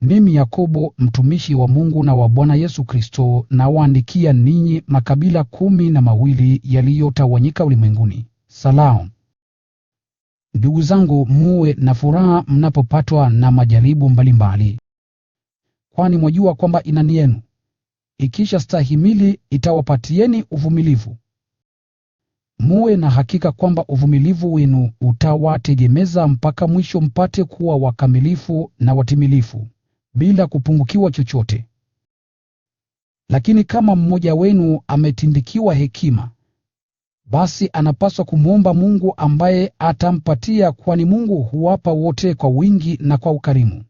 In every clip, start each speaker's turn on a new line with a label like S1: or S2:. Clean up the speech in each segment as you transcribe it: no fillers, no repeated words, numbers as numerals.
S1: Mimi Yakobo, mtumishi wa Mungu na wa Bwana Yesu Kristo, nawaandikia ninyi makabila 12 yaliyotawanyika ulimwenguni, salamu. Ndugu zangu, muwe na furaha mnapopatwa na majaribu mbalimbali, kwani mwajua kwamba imani yenu ikishastahimili itawapatieni uvumilivu. Muwe na hakika kwamba uvumilivu wenu utawategemeza mpaka mwisho, mpate kuwa wakamilifu na watimilifu, bila kupungukiwa chochote. Lakini kama mmoja wenu ametindikiwa hekima, basi anapaswa kumwomba Mungu, ambaye atampatia, kwani Mungu huwapa wote kwa wingi na kwa ukarimu.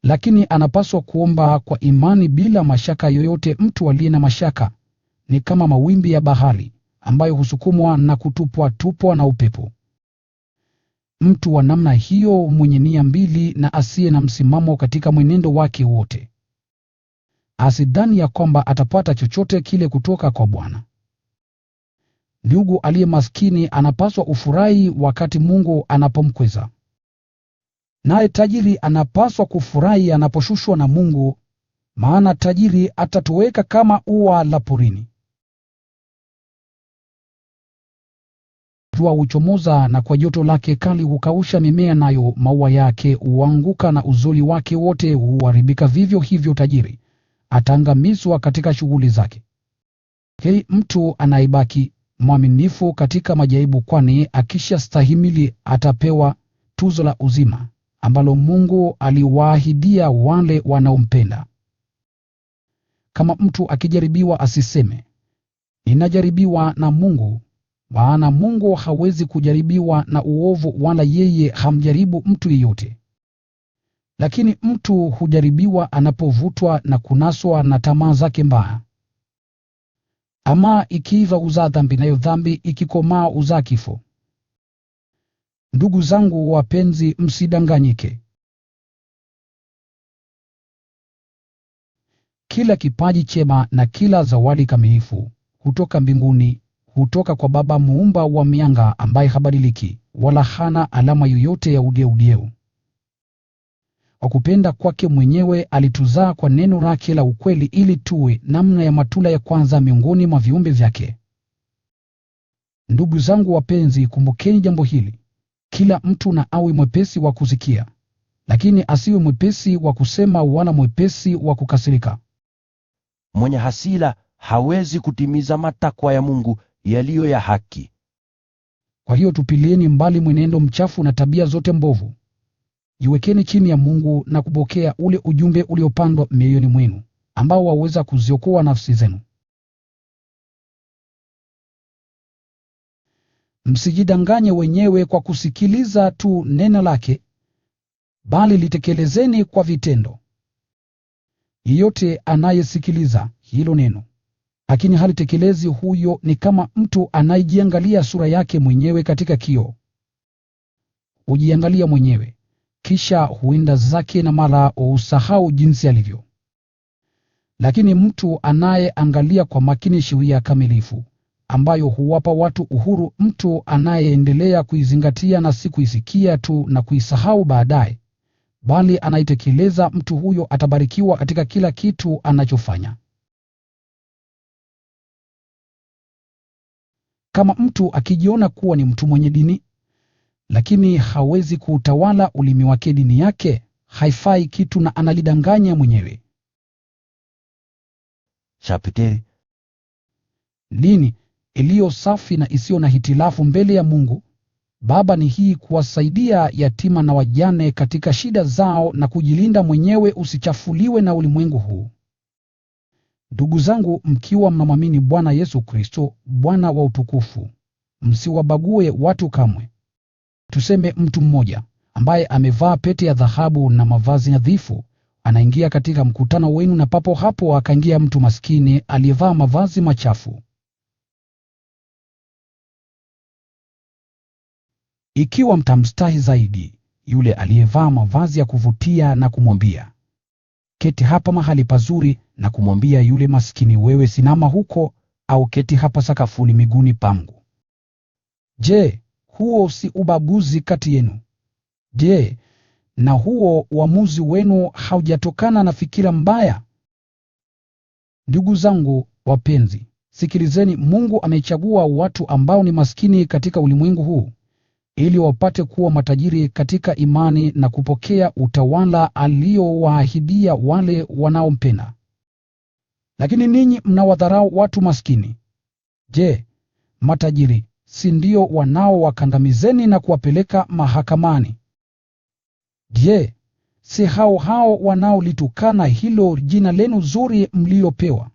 S1: Lakini anapaswa kuomba kwa imani bila mashaka yoyote. Mtu aliye na mashaka ni kama mawimbi ya bahari, ambayo husukumwa na kutupwa na upepo. Mtu wa namna hiyo mwenye nia mbili na asiye na msimamo katika mwenendo wake wote, asidhani ya kwamba atapata chochote kile kutoka kwa Bwana. Ndugu aliye maskini anapaswa ufurahi wakati Mungu anapomkweza. Naye tajiri anapaswa kufurahi anaposhushwa na Mungu, maana tajiri atatoweka kama ua la porini. Jua huchomoza na kwa joto lake kali hukausha mimea, nayo maua yake huanguka na uzuri wake wote huharibika. Vivyo hivyo tajiri ataangamizwa katika shughuli zake. Heri mtu anayebaki mwaminifu katika majaribu, kwani akishastahimili atapewa tuzo la uzima, ambalo Mungu aliwaahidia wale wanaompenda. Kama mtu akijaribiwa asiseme, ninajaribiwa na Mungu, maana Mungu hawezi kujaribiwa na uovu, wala yeye hamjaribu mtu yeyote. Lakini mtu hujaribiwa anapovutwa na kunaswa na tamaa zake mbaya. Ama ikiiva huzaa dhambi, nayo dhambi ikikomaa huzaa kifo. Ndugu zangu wapenzi, msidanganyike. Kila kipaji chema na kila zawadi kamilifu hutoka mbinguni, hutoka kwa Baba muumba wa mianga, ambaye habadiliki, wala hana alama yoyote ya ugeugeu. Kwa kupenda kwake mwenyewe alituzaa kwa neno lake la ukweli, ili tuwe namna ya matunda ya kwanza miongoni mwa viumbe vyake. Ndugu zangu wapenzi, kumbukeni jambo hili: kila mtu na awe mwepesi wa kusikia, lakini asiwe mwepesi wa kusema, wala mwepesi wa kukasirika.
S2: Mwenye hasira hawezi kutimiza matakwa ya Mungu yaliyo ya haki.
S1: Kwa hiyo tupilieni mbali mwenendo mchafu na tabia zote mbovu. Jiwekeni chini ya Mungu na kupokea ule ujumbe uliopandwa mioyoni mwenu, ambao waweza kuziokoa nafsi zenu. Msijidanganye wenyewe kwa kusikiliza tu neno lake, bali litekelezeni kwa vitendo. Yeyote anayesikiliza hilo neno, lakini halitekelezi, huyo ni kama mtu anayejiangalia sura yake mwenyewe katika kioo. Hujiangalia mwenyewe, kisha huenda zake na mara husahau jinsi alivyo. Lakini mtu anayeangalia kwa makini sheria kamilifu, ambayo huwapa watu uhuru, mtu anayeendelea kuizingatia na si kuisikia tu na kuisahau baadaye, bali anaitekeleza, mtu huyo atabarikiwa katika kila kitu anachofanya. Kama mtu akijiona kuwa ni mtu mwenye dini, lakini hawezi kuutawala ulimi wake, dini yake haifai kitu na analidanganya mwenyewe.
S2: Chapiteri.
S1: Dini iliyo safi na isiyo na hitilafu mbele ya Mungu Baba ni hii: kuwasaidia yatima na wajane katika shida zao, na kujilinda mwenyewe usichafuliwe na ulimwengu huu. Ndugu zangu, mkiwa mnamwamini Bwana Yesu Kristo, Bwana wa utukufu, msiwabague watu kamwe. Tuseme mtu mmoja ambaye amevaa pete ya dhahabu na mavazi nadhifu anaingia katika mkutano wenu, na papo hapo akaingia mtu maskini aliyevaa mavazi machafu. Ikiwa mtamstahi zaidi yule aliyevaa mavazi ya kuvutia na kumwambia, keti hapa mahali pazuri, na kumwambia yule maskini, wewe simama huko, au keti hapa sakafuni miguuni pangu. Je, huo si ubaguzi kati yenu? Je, na huo uamuzi wenu haujatokana na fikira mbaya? Ndugu zangu wapenzi, sikilizeni. Mungu amechagua watu ambao ni maskini katika ulimwengu huu, ili wapate kuwa matajiri katika imani na kupokea utawala aliowaahidia wale wanaompenda. Lakini ninyi mnawadharau watu maskini. Je, matajiri si ndio wanaowakandamizeni na kuwapeleka mahakamani? Je, si hao hao wanaolitukana hilo jina lenu zuri mlilopewa?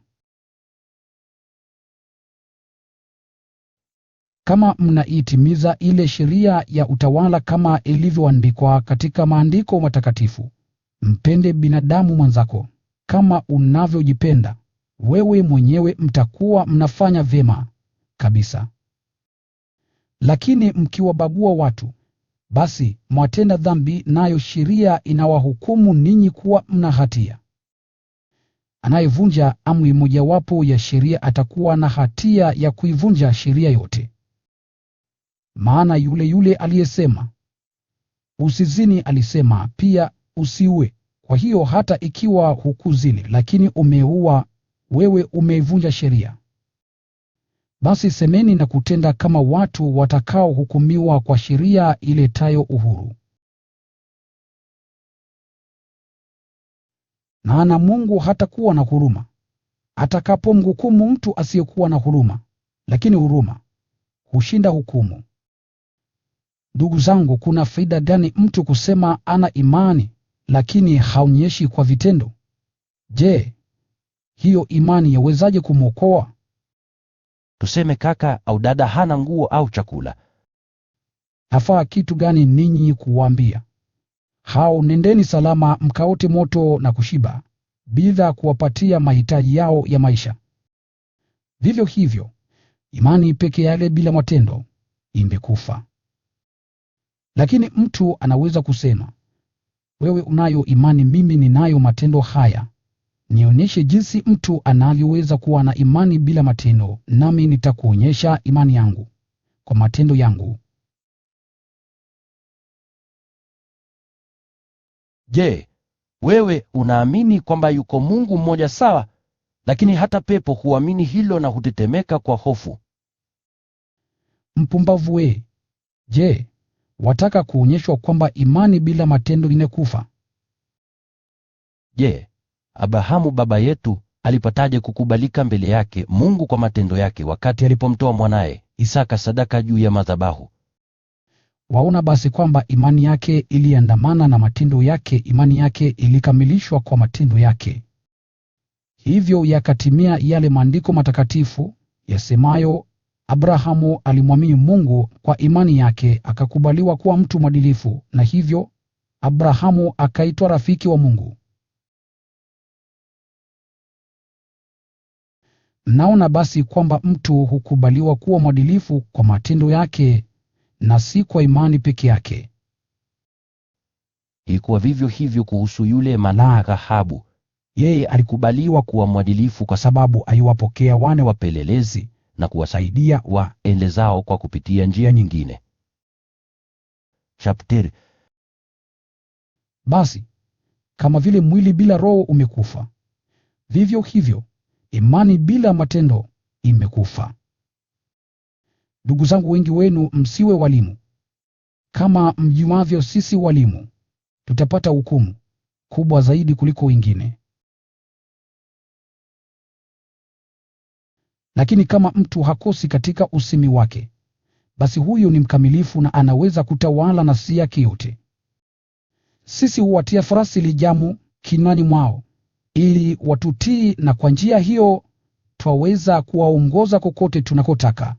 S1: Kama mnaitimiza ile sheria ya utawala kama ilivyoandikwa katika maandiko matakatifu, mpende binadamu mwenzako kama unavyojipenda wewe mwenyewe, mtakuwa mnafanya vyema kabisa. Lakini mkiwabagua watu, basi mwatenda dhambi, nayo sheria inawahukumu ninyi kuwa mna hatia. Anayevunja amri mojawapo ya sheria atakuwa na hatia ya kuivunja sheria yote. Maana yule aliyesema, "Usizini," alisema pia, "Usiue." Kwa hiyo hata ikiwa hukuzini lakini umeua, wewe umeivunja sheria. Basi semeni na kutenda kama watu watakaohukumiwa kwa sheria iletayo uhuru. Maana Mungu hatakuwa na huruma atakapomhukumu mtu asiyekuwa na huruma, lakini huruma hushinda hukumu. Ndugu zangu, kuna faida gani mtu kusema ana imani lakini haonyeshi kwa vitendo? Je, hiyo imani yawezaje kumwokoa?
S2: Tuseme kaka au dada hana nguo au chakula.
S1: Hafaa kitu gani ninyi kuwaambia hao, "Nendeni salama mkaote moto na kushiba," bila kuwapatia mahitaji yao ya maisha? Vivyo hivyo, imani peke yake bila matendo imekufa. Lakini mtu anaweza kusema, "Wewe unayo imani, mimi ninayo matendo haya. Nionyeshe jinsi mtu anavyoweza kuwa na imani bila matendo, nami nitakuonyesha imani yangu kwa matendo yangu."
S2: Je, wewe unaamini kwamba yuko Mungu mmoja sawa, lakini hata pepo huamini hilo na hutetemeka kwa hofu?
S1: Mpumbavu we! Je, wataka kuonyeshwa kwamba imani bila matendo imekufa?
S2: Je, Abrahamu baba yetu alipataje kukubalika mbele yake Mungu kwa matendo yake wakati alipomtoa mwanaye Isaka sadaka juu ya madhabahu?
S1: Waona basi kwamba imani yake iliandamana na matendo yake, imani yake ilikamilishwa kwa matendo yake. Hivyo yakatimia yale maandiko matakatifu yasemayo, Abrahamu alimwamini Mungu, kwa imani yake akakubaliwa kuwa mtu mwadilifu, na hivyo Abrahamu akaitwa rafiki wa Mungu. Mnaona basi kwamba mtu hukubaliwa kuwa mwadilifu kwa matendo yake na si kwa imani peke yake.
S2: Ilikuwa vivyo hivyo kuhusu yule malaya Rahabu. Yeye alikubaliwa kuwa mwadilifu kwa sababu aliwapokea wane wapelelezi na kuwasaidia waelezao kwa kupitia njia nyingine. Chapter.
S1: Basi, kama vile mwili bila roho umekufa, vivyo hivyo imani bila matendo imekufa. Ndugu zangu, wengi wenu msiwe walimu. Kama mjuavyo, sisi walimu tutapata hukumu kubwa zaidi kuliko wengine. Lakini kama mtu hakosi katika usemi wake, basi huyo ni mkamilifu na anaweza kutawala nafsi yake yote. Sisi huwatia farasi lijamu kinywani mwao, ili watutii, na kwa njia hiyo twaweza kuwaongoza kokote tunakotaka.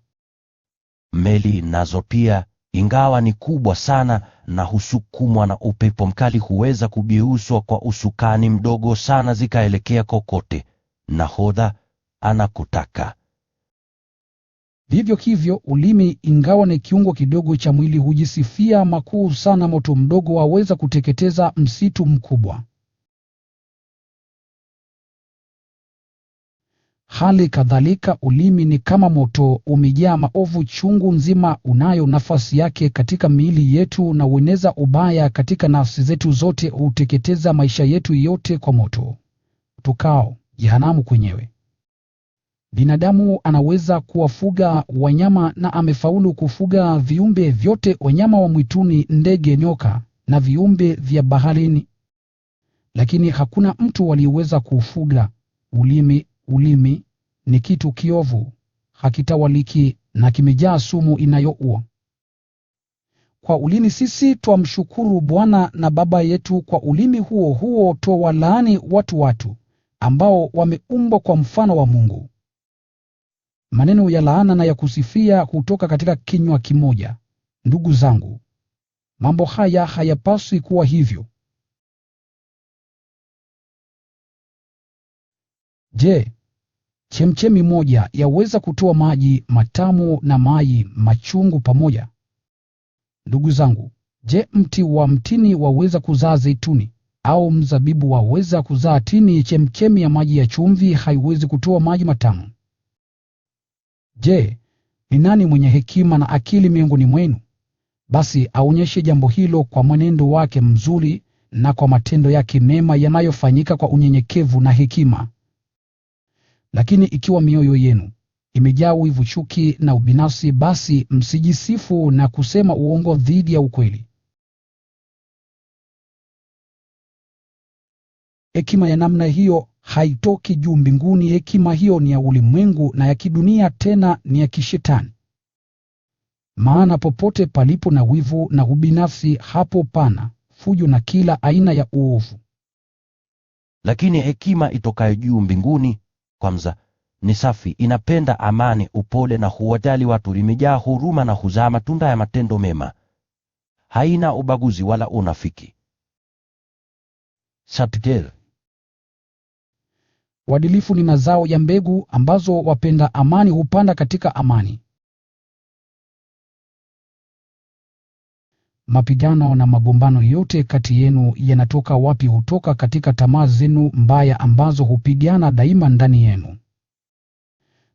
S2: Meli nazo pia, ingawa ni kubwa sana na husukumwa na upepo mkali, huweza kugeuzwa kwa usukani mdogo sana zikaelekea kokote nahodha anakotaka.
S1: Vivyo hivyo ulimi, ingawa ni kiungo kidogo cha mwili, hujisifia makuu sana. Moto mdogo waweza kuteketeza msitu mkubwa. Hali kadhalika ulimi ni kama moto umejaa maovu chungu nzima, unayo nafasi yake katika miili yetu na hueneza ubaya katika nafsi zetu zote, huteketeza maisha yetu yote kwa moto utokao jehanamu kwenyewe. Binadamu anaweza kuwafuga wanyama na amefaulu kufuga viumbe vyote, wanyama wa mwituni, ndege, nyoka na viumbe vya baharini. Lakini hakuna mtu aliyeweza kuufuga ulimi. Ulimi ni kitu kiovu, hakitawaliki na kimejaa sumu inayoua. Kwa ulimi sisi twamshukuru Bwana na Baba yetu, kwa ulimi huo huo twawalaani watu ambao wameumbwa kwa mfano wa Mungu. Maneno ya laana na ya kusifia hutoka katika kinywa kimoja. Ndugu zangu, mambo haya hayapaswi kuwa hivyo. Je, chemchemi moja yaweza kutoa maji matamu na maji machungu pamoja? Ndugu zangu, je, mti wa mtini waweza kuzaa zeituni, au mzabibu waweza kuzaa tini? Chemchemi ya maji ya chumvi haiwezi kutoa maji matamu. Je, ni nani mwenye hekima na akili miongoni mwenu? Basi aonyeshe jambo hilo kwa mwenendo wake mzuri na kwa matendo yake mema yanayofanyika kwa unyenyekevu na hekima. Lakini ikiwa mioyo yenu imejaa wivu, chuki na ubinafsi, basi msijisifu na kusema uongo dhidi ya ukweli. Hekima ya namna hiyo haitoki juu mbinguni. Hekima hiyo ni ya ulimwengu na ya kidunia, tena ni ya kishetani. Maana popote palipo na wivu na ubinafsi, hapo pana fujo na kila aina ya uovu.
S2: Lakini hekima itokayo juu mbinguni kwanza ni safi, inapenda amani, upole na huwajali watu, imejaa huruma na huzaa matunda ya matendo mema. Haina ubaguzi wala unafiki. Satgel.
S1: Uadilifu ni mazao ya mbegu ambazo wapenda amani hupanda katika amani. Mapigano na magombano yote kati yenu yanatoka wapi? Hutoka katika tamaa zenu mbaya ambazo hupigana daima ndani yenu.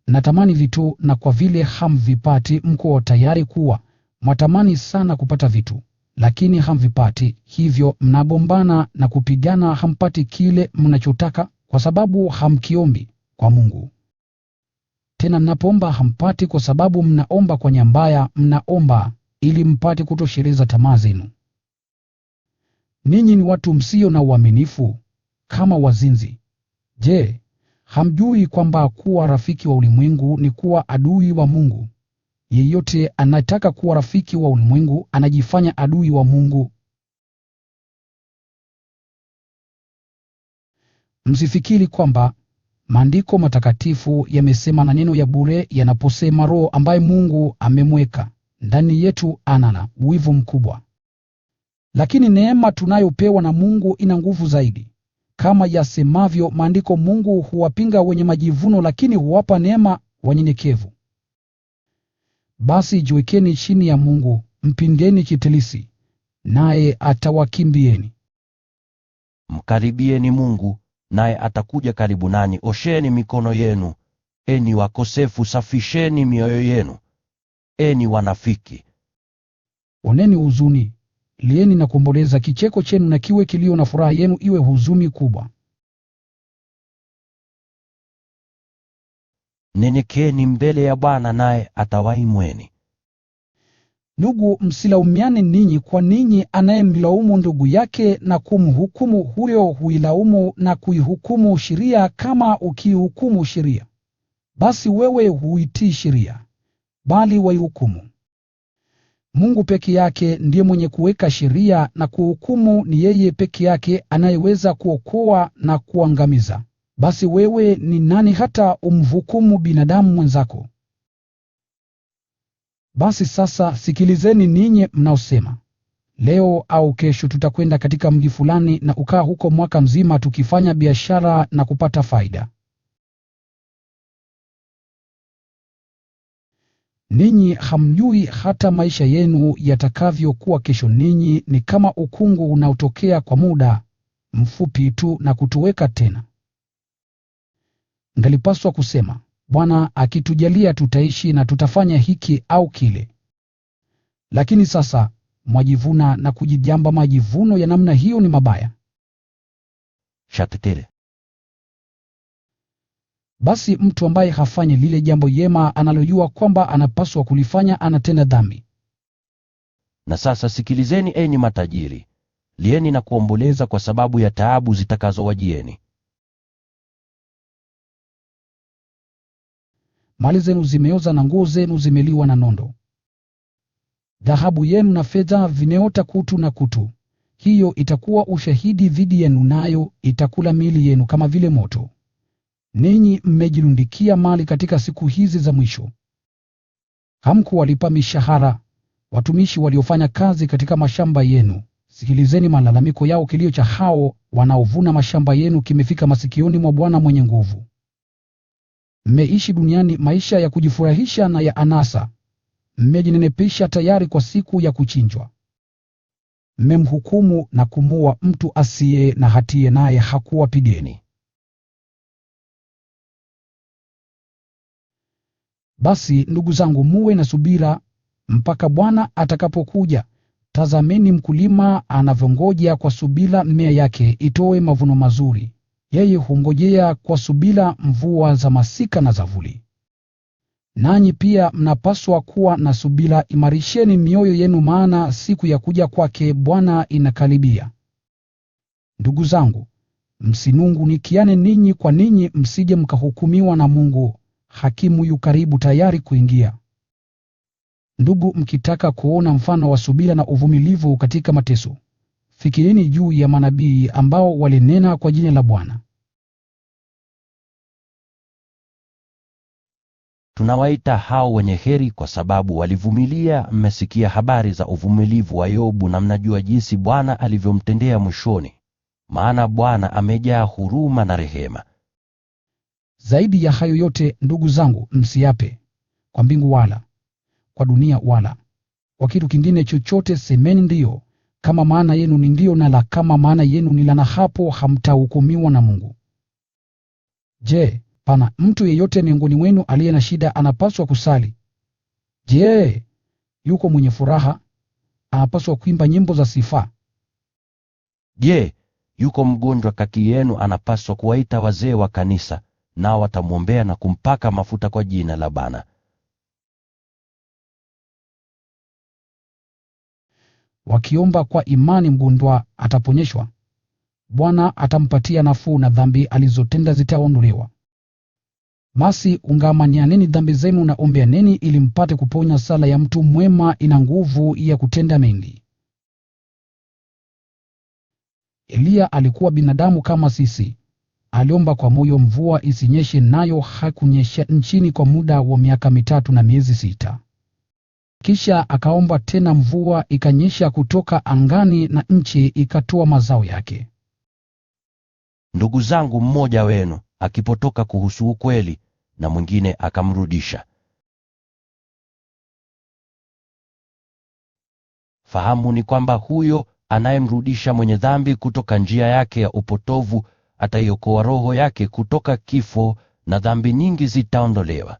S1: Mnatamani vitu, na kwa vile hamvipati mko tayari kuwa. Mwatamani sana kupata vitu, lakini hamvipati, hivyo mnagombana na kupigana, hampati kile mnachotaka kwa sababu hamkiombi kwa Mungu. Tena mnapoomba hampati kwa sababu mnaomba kwa nia mbaya, mnaomba ili mpate kutosheleza tamaa zenu. Ninyi ni watu msio na uaminifu, kama wazinzi. Je, hamjui kwamba kuwa rafiki wa ulimwengu ni kuwa adui wa Mungu? Yeyote anataka kuwa rafiki wa ulimwengu anajifanya adui wa Mungu. Msifikiri kwamba Maandiko matakatifu yamesema maneno ya bure yanaposema Roho ambaye Mungu amemweka ndani yetu ana wivu mkubwa. Lakini neema tunayopewa na Mungu ina nguvu zaidi. Kama yasemavyo Maandiko, Mungu huwapinga wenye majivuno, lakini huwapa neema wanyenyekevu. Basi jiwekeni chini ya Mungu, mpingeni kitilisi, naye atawakimbieni.
S2: Mkaribieni Mungu, naye atakuja karibu nanyi. Osheni mikono yenu, enyi wakosefu, safisheni mioyo yenu, enyi wanafiki.
S1: Oneni huzuni, lieni na kuomboleza. Kicheko chenu na kiwe kilio, na furaha yenu iwe huzuni kubwa.
S2: Nyenyekeni mbele ya Bwana, naye atawainua.
S1: Ndugu, msilaumiane ninyi kwa ninyi. Anayemlaumu ndugu yake na kumhukumu, huyo huilaumu na kuihukumu sheria. Kama ukihukumu sheria, basi wewe huitii sheria, bali waihukumu. Mungu peke yake ndiye mwenye kuweka sheria na kuhukumu. Ni yeye peke yake anayeweza kuokoa na kuangamiza. Basi wewe ni nani hata umhukumu binadamu mwenzako? Basi sasa sikilizeni ninyi mnaosema, leo au kesho tutakwenda katika mji fulani na ukaa huko mwaka mzima, tukifanya biashara na kupata faida. Ninyi hamjui hata maisha yenu yatakavyokuwa kesho. Ninyi ni kama ukungu unaotokea kwa muda mfupi tu na kutoweka tena. Mngelipaswa kusema, Bwana akitujalia tutaishi na tutafanya hiki au kile. Lakini sasa mwajivuna na kujigamba. Majivuno ya namna hiyo ni mabaya.
S2: Shatetele.
S1: Basi mtu ambaye hafanyi lile jambo jema analojua kwamba anapaswa kulifanya anatenda dhambi.
S2: Na sasa sikilizeni enyi matajiri, lieni na kuomboleza kwa sababu ya taabu zitakazowajieni.
S1: Mali zenu zimeoza na nguo zenu zimeliwa na nondo. Dhahabu yenu na fedha vimeota kutu na kutu. Hiyo itakuwa ushahidi dhidi yenu, nayo itakula miili yenu kama vile moto. Ninyi mmejirundikia mali katika siku hizi za mwisho. Hamkuwalipa mishahara watumishi waliofanya kazi katika mashamba yenu. Sikilizeni malalamiko yao. Kilio cha hao wanaovuna mashamba yenu kimefika masikioni mwa Bwana mwenye nguvu. Mmeishi duniani maisha ya kujifurahisha na ya anasa. Mmejinenepesha tayari kwa siku ya kuchinjwa. Mmemhukumu na kumuua mtu asiye na hatia, naye hakuwapigeni. Basi ndugu zangu, muwe na subira mpaka Bwana atakapokuja. Tazameni mkulima anavyongoja kwa subira mimea yake itoe mavuno mazuri. Yeye hungojea kwa subira mvua za masika na za vuli. Nanyi pia mnapaswa kuwa na subira. Imarisheni mioyo yenu, maana siku ya kuja kwake Bwana inakaribia. Ndugu zangu, msinungunikiane ninyi kwa ninyi, msije mkahukumiwa na Mungu. Hakimu yu karibu, tayari kuingia. Ndugu, mkitaka kuona mfano wa subira na uvumilivu katika mateso, fikirini juu ya manabii ambao walinena kwa jina la Bwana.
S2: Tunawaita hao wenye heri kwa sababu walivumilia. Mmesikia habari za uvumilivu wa Yobu na mnajua jinsi Bwana alivyomtendea mwishoni. Maana Bwana amejaa huruma na rehema.
S1: Zaidi ya hayo yote, ndugu zangu, msiape kwa mbingu wala kwa dunia wala kwa kitu kingine chochote. Semeni ndiyo kama maana yenu ni ndiyo, na la kama maana yenu ni la, na hapo hamtahukumiwa na Mungu. Je, pana mtu yeyote miongoni mwenu aliye na shida anapaswa kusali? Je, yuko mwenye furaha anapaswa kuimba nyimbo za sifa?
S2: Je, yuko mgonjwa kati yenu anapaswa kuwaita wazee wa kanisa, nao watamwombea na kumpaka mafuta kwa jina la Bwana?
S1: Wakiomba kwa imani, mgonjwa ataponyeshwa. Bwana atampatia nafuu, na dhambi alizotenda zitaondolewa. Basi ungamanianeni dhambi zenu na ombeaneni ili mpate kuponya. Sala ya mtu mwema ina nguvu ya kutenda mengi. Eliya alikuwa binadamu kama sisi. Aliomba kwa moyo mvua isinyeshe, nayo hakunyesha nchini kwa muda wa miaka 3 na miezi 6. Kisha akaomba tena, mvua ikanyesha kutoka angani, na nchi ikatoa mazao yake.
S2: Ndugu zangu, mmoja wenu akipotoka kuhusu ukweli na mwingine akamrudisha, fahamuni kwamba huyo anayemrudisha mwenye dhambi kutoka njia yake ya upotovu ataiokoa roho yake kutoka kifo, na dhambi nyingi zitaondolewa.